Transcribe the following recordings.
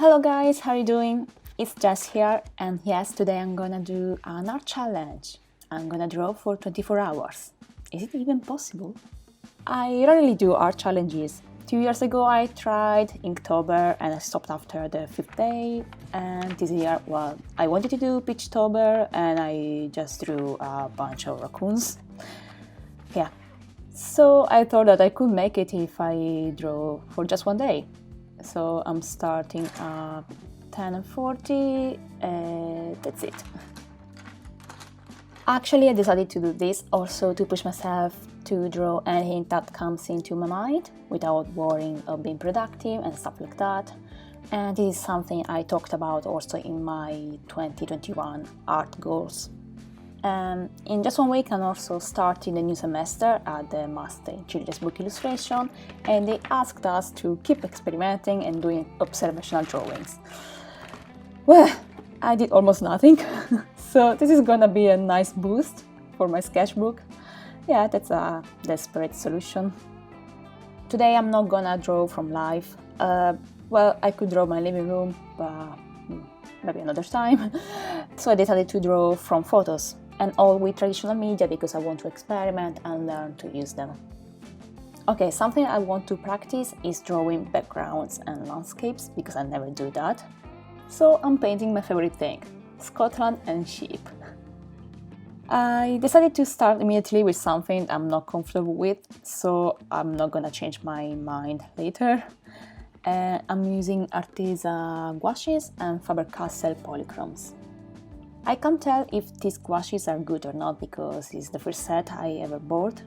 Hello guys, how are you doing? It's Jess here, and yes, today I'm gonna do an art challenge. I'm gonna draw for 24 hours. Is it even possible? I rarely do art challenges. 2 years ago I tried Inktober and I stopped after the 5th day, and this year, well, I wanted to do Peachtober and I just drew a bunch of raccoons. Yeah, so I thought that I could make it if I draw for just one day. So I'm starting at 10:40, that's it. Actually, I decided to do this also to push myself to draw anything that comes into my mind without worrying of being productive and stuff like that. And this is something I talked about also in my 2021 art goals. In just 1 week, I'm also starting the new semester at the Master in Children's Book Illustration, and they asked us to keep experimenting and doing observational drawings. Well, I did almost nothing, so this is gonna be a nice boost for my sketchbook. Yeah, that's a desperate solution. Today I'm not gonna draw from life. Well, I could draw my living room, but maybe another time. So I decided to draw from photos, and all with traditional media because I want to experiment and learn to use them. Okay, something I want to practice is drawing backgrounds and landscapes because I never do that. So I'm painting my favorite thing, Scotland and sheep. I decided to start immediately with something I'm not comfortable with, so I'm not gonna change my mind later. I'm using Arteza gouaches and Faber-Castell polychromes. I can't tell if these gouaches are good or not because it's the first set I ever bought,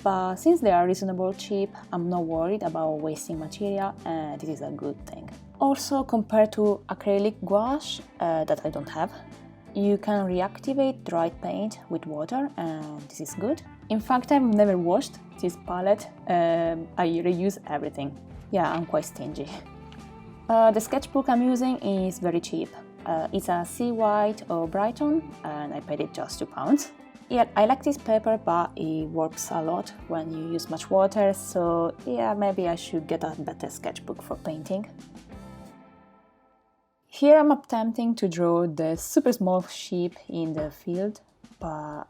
but since they are reasonably cheap, I'm not worried about wasting material, and this is a good thing. Also, compared to acrylic gouache that I don't have, you can reactivate dried paint with water, and this is good. In fact, I've never washed this palette. I reuse everything. Yeah, I'm quite stingy. The sketchbook I'm using is very cheap. It's a Sea White or Brighton, and I paid it just £2. Yeah, I like this paper, but it warps a lot when you use much water, so yeah, maybe I should get a better sketchbook for painting. Here I'm attempting to draw the super small sheep in the field, but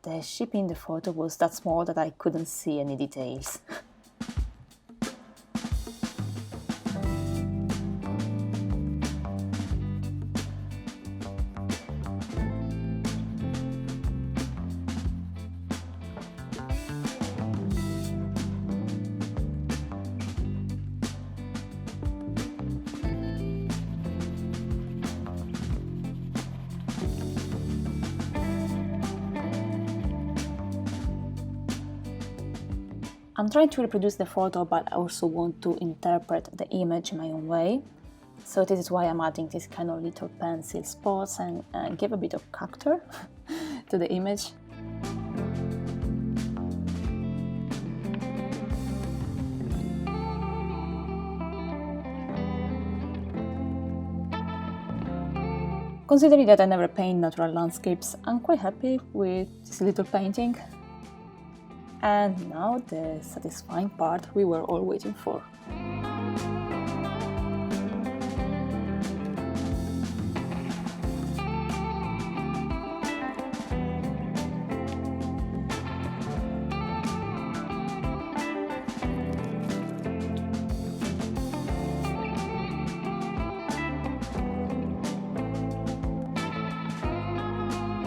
the sheep in the photo was that small that I couldn't see any details. I'm trying to reproduce the photo, but I also want to interpret the image in my own way. So this is why I'm adding this kind of little pencil spots and give a bit of character to the image. Considering that I never paint natural landscapes, I'm quite happy with this little painting. And now the satisfying part we were all waiting for.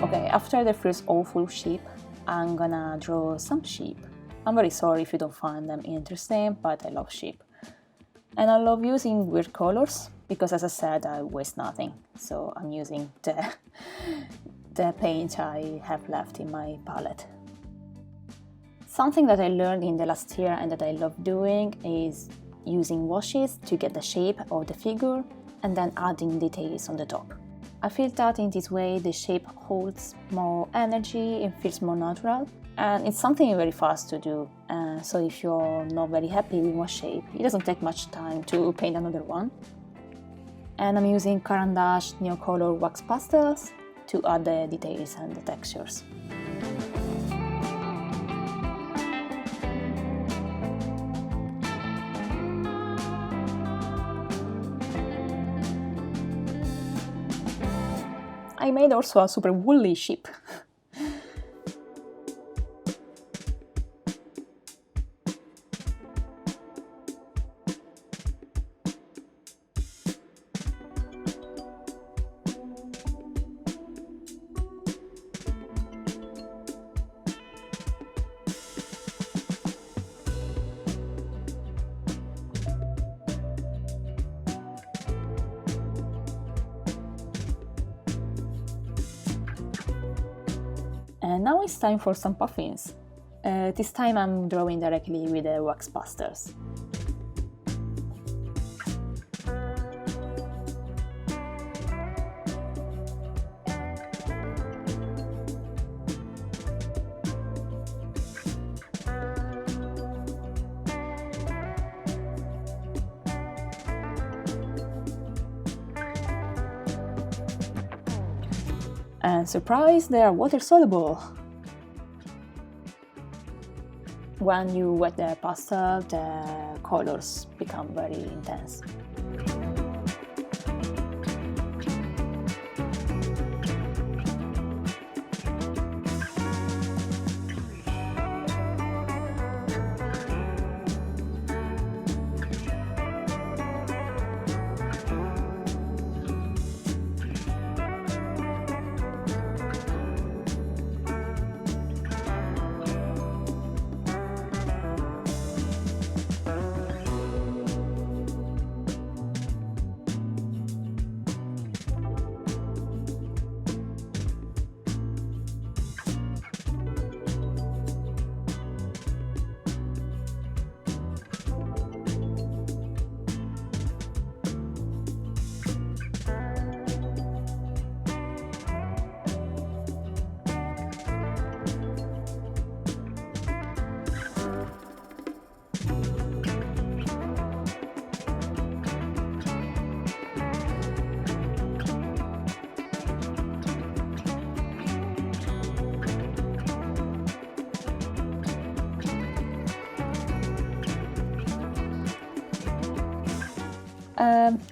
Okay, after the first awful sheep, I'm gonna draw some sheep. I'm very sorry if you don't find them interesting, but I love sheep. And I love using weird colors because, as I said, I waste nothing. So I'm using the paint I have left in my palette. Something that I learned in the last year and that I love doing is using washes to get the shape of the figure and then adding details on the top. I feel that in this way the shape holds more energy and feels more natural, and it's something very fast to do, so if you're not very happy with one shape, it doesn't take much time to paint another one. And I'm using Caran d'Ache Neocolor wax pastels to add the details and the textures. I made also a super woolly sheep. And now it's time for some puffins. This time I'm drawing directly with the wax pastels. And surprise, they are water soluble! When you wet the pastel, the colors become very intense.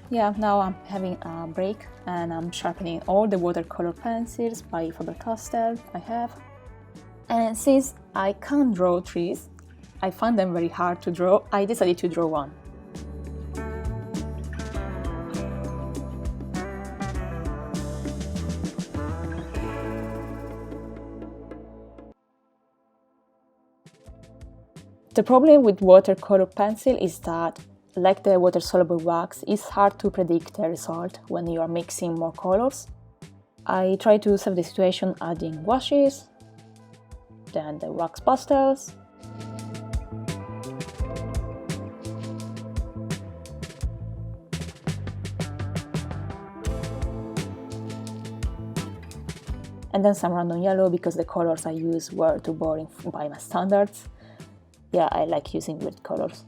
Yeah, now I'm having a break and I'm sharpening all the watercolor pencils by Faber-Castell I have. And since I can't draw trees, I find them very hard to draw, I decided to draw one. The problem with watercolor pencil is that, like the water-soluble wax, it's hard to predict the result when you are mixing more colors. I try to save the situation adding washes, then the wax pastels, and then some random yellow because the colors I used were too boring by my standards. Yeah, I like using weird colors.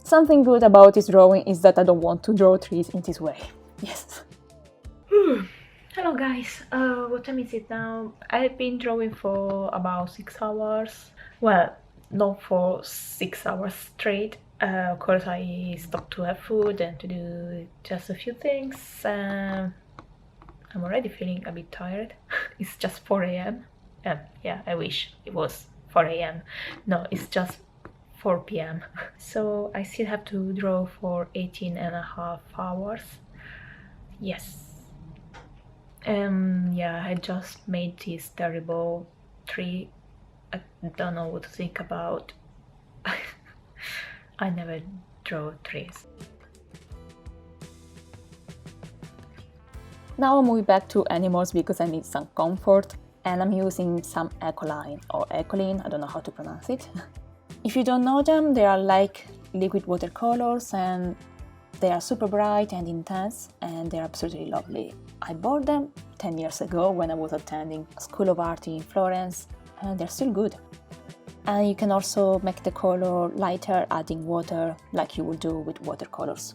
Something good about this drawing is that I don't want to draw trees in this way. Yes. Hello guys, what time is it now? I've been drawing for about 6 hours. Well, not for 6 hours straight. Of course I stopped to have food and to do just a few things. I'm already feeling a bit tired. It's just 4 AM. Yeah, I wish it was 4 AM. No, it's just 4 PM. So I still have to draw for 18.5 hours. Yes. Yeah, I just made this terrible tree. I don't know what to think about. I never draw trees. Now I'm moving back to animals because I need some comfort, and I'm using some Ecoline or Ecoline, I don't know how to pronounce it. If you don't know them, they are like liquid watercolors and they are super bright and intense and they're absolutely lovely. I bought them 10 years ago when I was attending a School of Art in Florence and they're still good. And you can also make the color lighter adding water like you would do with watercolors.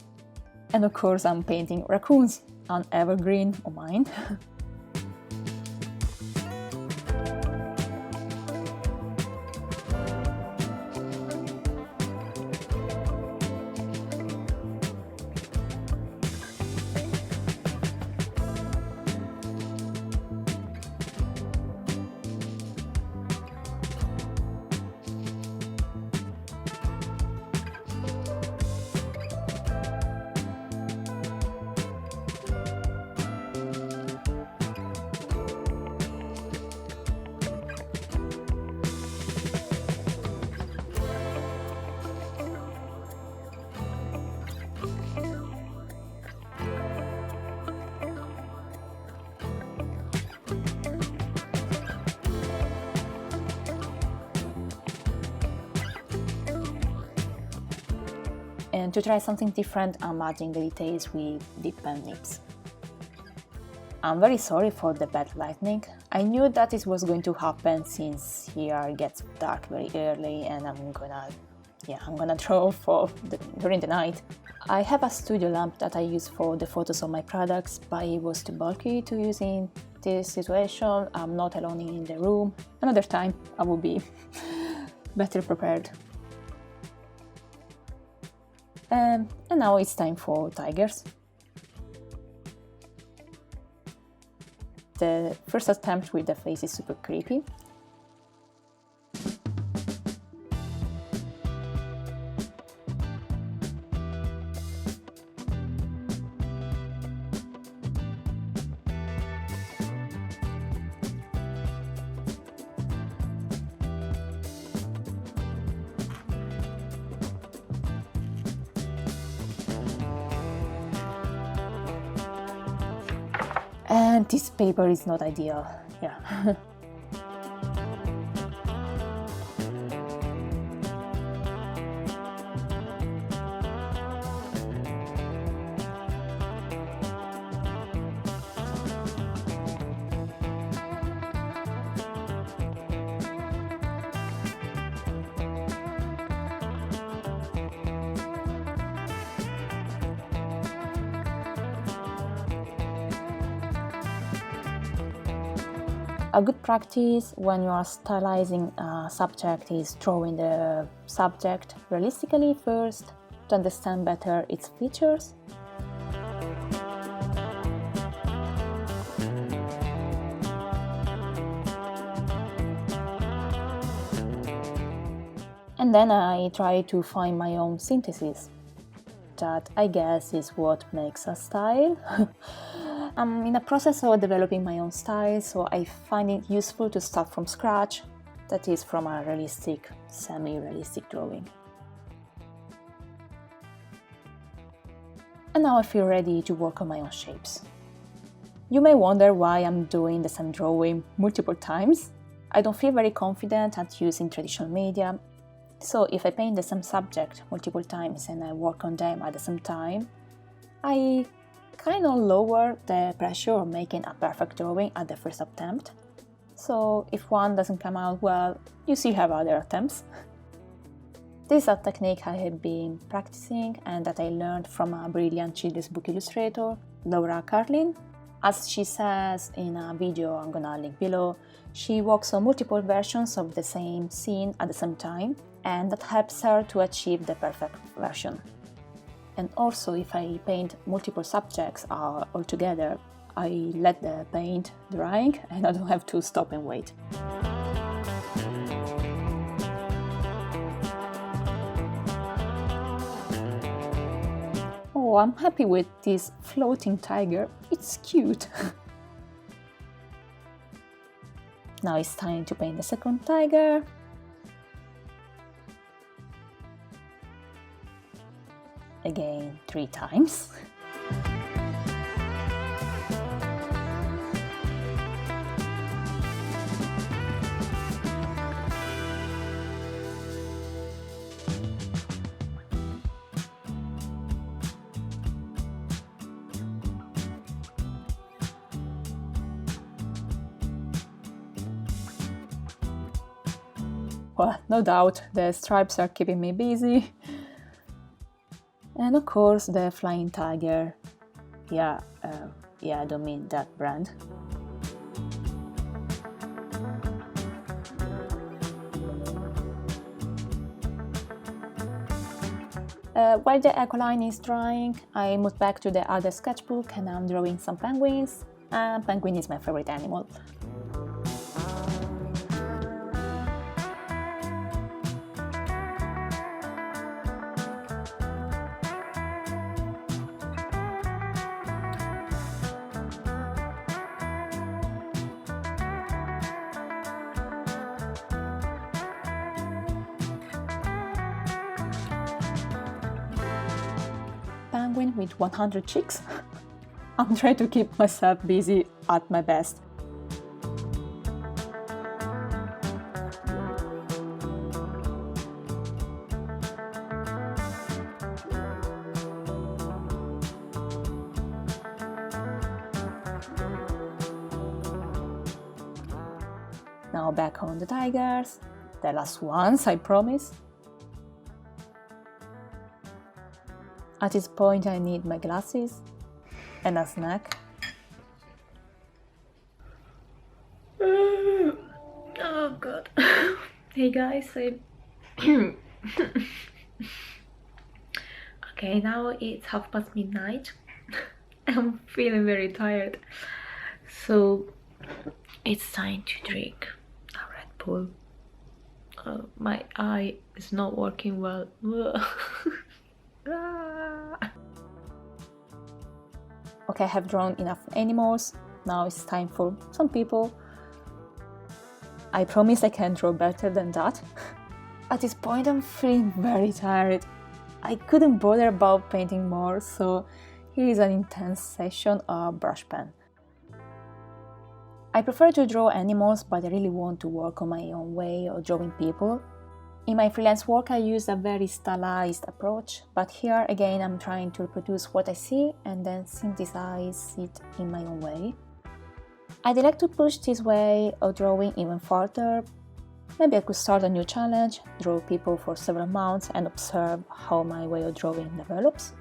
And of course I'm painting raccoons, an evergreen of mine. And to try something different, I'm adding the details with dip pen nips. I'm very sorry for the bad lighting. I knew that it was going to happen since here gets dark very early and I'm gonna draw during the night. I have a studio lamp that I use for the photos of my products, but it was too bulky to use in this situation. I'm not alone in the room. Another time I will be better prepared. And now it's time for tigers. The first attempt with the face is super creepy. And this paper is not ideal, yeah. A good practice when you are stylizing a subject is drawing the subject realistically first to understand better its features. And then I try to find my own synthesis. That, I guess, is what makes a style. I'm in a process of developing my own style, so I find it useful to start from scratch, that is, from a realistic, semi-realistic drawing. And now I feel ready to work on my own shapes. You may wonder why I'm doing the same drawing multiple times. I don't feel very confident at using traditional media, so if I paint the same subject multiple times and I work on them at the same time, I kind of lower the pressure of making a perfect drawing at the first attempt. So if one doesn't come out well, you still have other attempts. This is a technique I have been practicing and that I learned from a brilliant children's book illustrator, Laura Carlin. As she says in a video I'm gonna link below, she works on multiple versions of the same scene at the same time, and that helps her to achieve the perfect version. And also, if I paint multiple subjects all together, I let the paint drying and I don't have to stop and wait. Oh, I'm happy with this floating tiger, it's cute! Now it's time to paint the second tiger. Again, 3 times. Well, no doubt, the stripes are keeping me busy. And of course, the flying tiger. Yeah, I don't mean that brand. While the ecoline is drying, I moved back to the other sketchbook and I'm drawing some penguins. And penguin is my favorite animal. Penguin with 100 cheeks. I'm trying to keep myself busy at my best. Now back on the tigers. The last ones, I promise. At this point I need my glasses and a snack. Oh god. Hey guys, okay, now it's midnight. I'm feeling very tired, so it's time to drink a Red Bull. My eye is not working well. Okay, I have drawn enough animals. Now it's time for some people. I promise I can draw better than that. At this point I'm feeling very tired. I couldn't bother about painting more, so here is an intense session of brush pen. I prefer to draw animals, but I really want to work on my own way of drawing people. In my freelance work I use a very stylized approach, but here again I'm trying to reproduce what I see and then synthesize it in my own way. I'd like to push this way of drawing even further. Maybe I could start a new challenge, draw people for several months and observe how my way of drawing develops.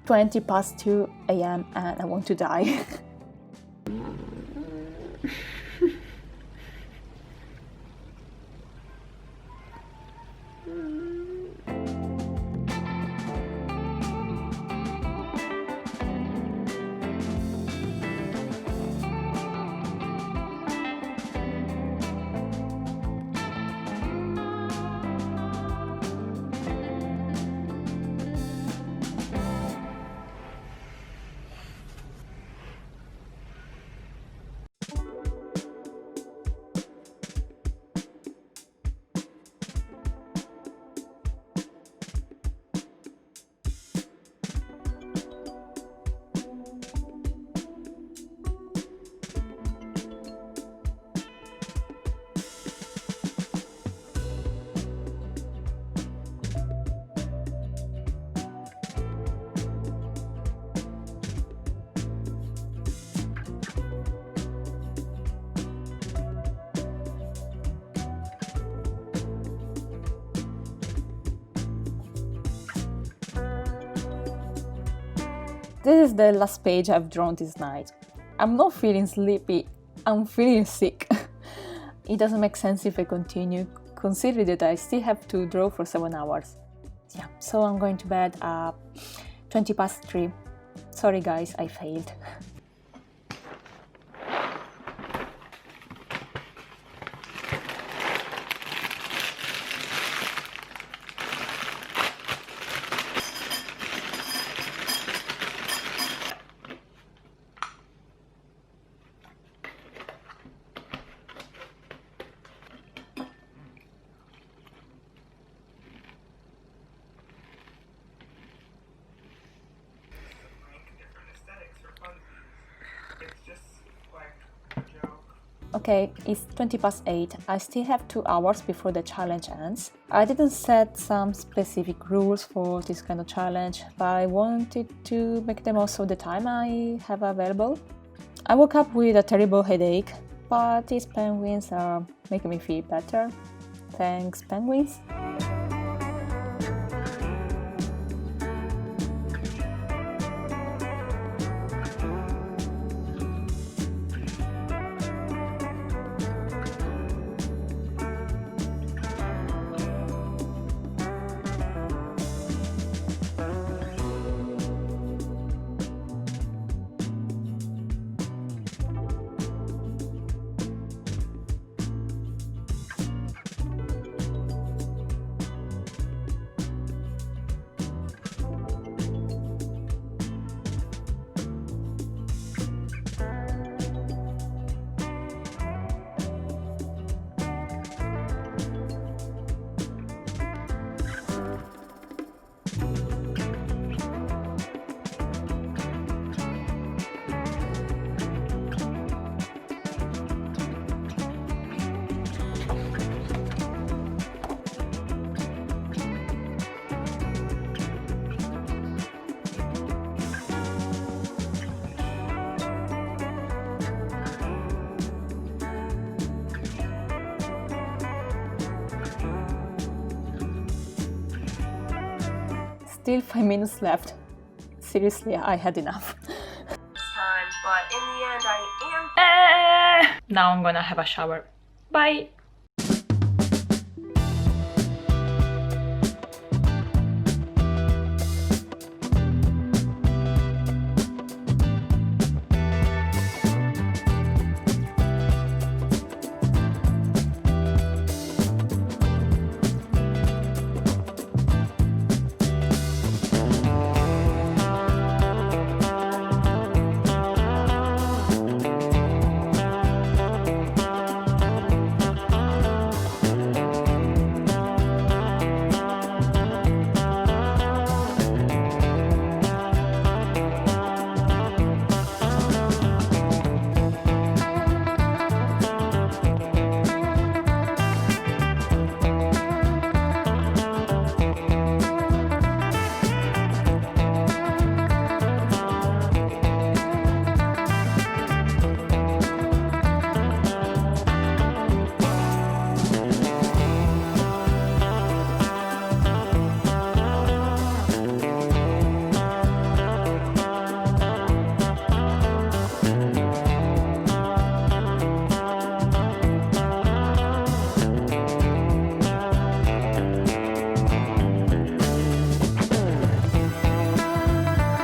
"20 past 2 a.m. and I want to die." This is the last page I've drawn this night. I'm not feeling sleepy, I'm feeling sick. It doesn't make sense if I continue, considering that I still have to draw for 7 hours. Yeah, so I'm going to bed at 20 past 3. Sorry guys, I failed. Okay, it's 20 past 8. I still have 2 hours before the challenge ends. I didn't set some specific rules for this kind of challenge, but I wanted to make the most of the time I have available. I woke up with a terrible headache, but these penguins are making me feel better. Thanks, penguins. Still 5 minutes left. Seriously, I had enough. But in the end I am... Now I'm gonna have a shower. Bye!